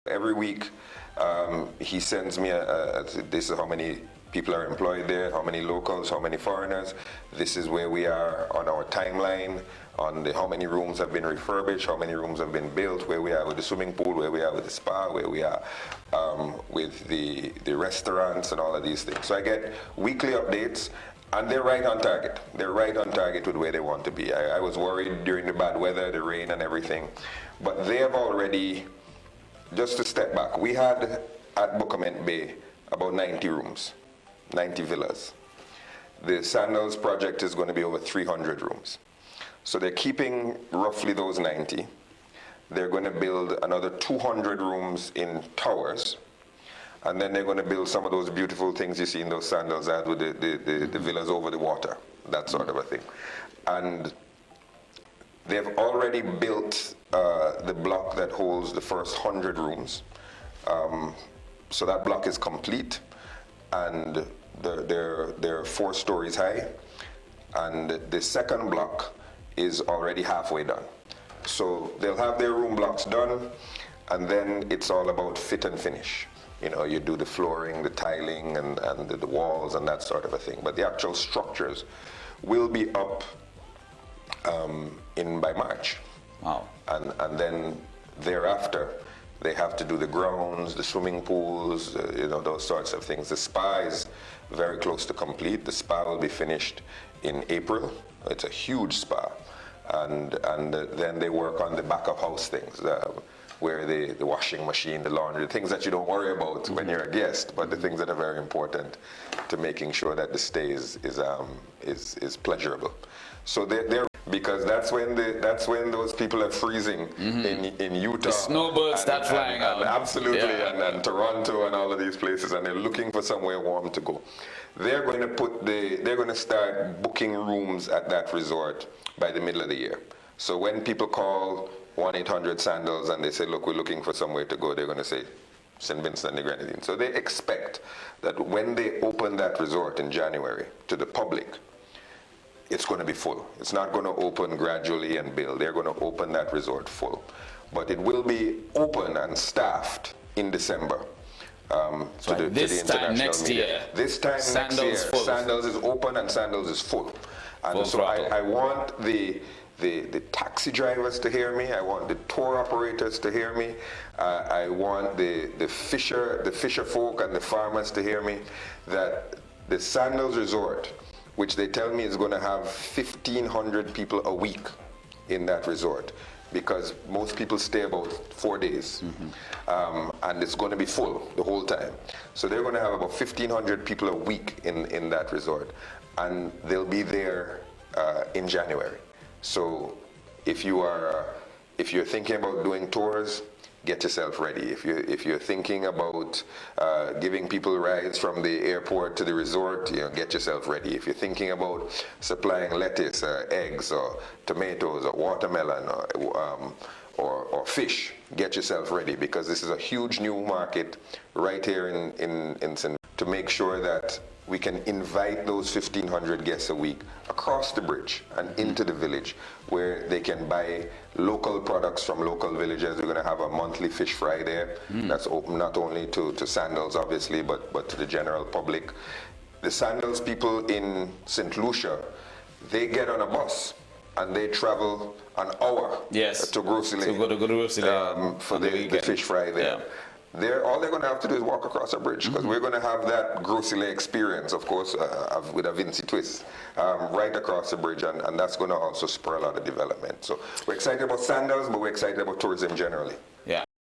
Every week, he sends me this is how many people are employed there, how many locals, how many foreigners. This is where we are on our timeline, on how many rooms have been refurbished, how many rooms have been built, where we are with the swimming pool, where we are with the spa, where we are with the restaurants and all of these things. So I get weekly updates, and they're right on target. They're right on target with where they want to be. I was worried during the bad weather, the rain and everything, but they have already, just to step back, we had at Buccament Bay about 90 rooms, 90 villas. The Sandals project is going to be over 300 rooms. So they're keeping roughly those 90. They're going to build another 200 rooms in towers. And then they're going to build some of those beautiful things you see in those Sandals ads with the villas over the water, that sort of a thing. And they've already built the block that holds the first 100 rooms. So that block is complete, and they're 4 stories high. And the second block is already halfway done. So they'll have their room blocks done, and then it's all about fit and finish. You know, you do the flooring, the tiling, and the walls and that sort of a thing. But the actual structures will be up by March. Wow. And then thereafter, they have to do the grounds, the swimming pools, you know, those sorts of things. The spa is very close to complete. The spa will be finished in April. It's a huge spa. And then they work on the back of house things, where the washing machine, the laundry, the things that you don't worry about when you're a guest, but the things that are very important to making sure that the stay is pleasurable. So they're because that's when those people are freezing in Utah. The snowbirds start flying out. Absolutely, and Toronto and all of these places, and they're looking for somewhere warm to go. They're going to start booking rooms at that resort by the middle of the year. So when people call 1-800-SANDALS and they say, look, we're looking for somewhere to go, they're going to say St. Vincent and the Grenadines. So they expect that when they open that resort in January to the public, it's going to be full. It's not going to open gradually and build. They're going to open that resort full. But it will be open and staffed in December. To the international media. This time next year, Sandals is open and Sandals is full. And so I want the taxi drivers to hear me. I want the tour operators to hear me. I want the fisher folk and the farmers to hear me. That the Sandals Resort, which they tell me is going to have 1,500 people a week in that resort, because most people stay about 4 days, and it's going to be full the whole time. So they're going to have about 1,500 people a week in that resort, and they'll be there in January. So if you're thinking about doing tours, get yourself ready. If you're thinking about giving people rides from the airport to the resort, you know, get yourself ready. If you're thinking about supplying lettuce, eggs, or tomatoes, or watermelon, or fish, get yourself ready, because this is a huge new market right here in St. to make sure that we can invite those 1,500 guests a week across the bridge and into the village, where they can buy local products from local villages. We're going to have a monthly fish fry there that's open not only to Sandals, obviously, but to the general public. The Sandals people in St. Lucia, they get on a bus and they travel an hour to Grosse Ile for the fish fry there. All they're going to have to do is walk across a bridge, because we're going to have that Grosse Ile experience, of course, with a Vinci twist, right across the bridge, and that's going to also spur a lot of development. So we're excited about Sandals, but we're excited about tourism generally. Yeah.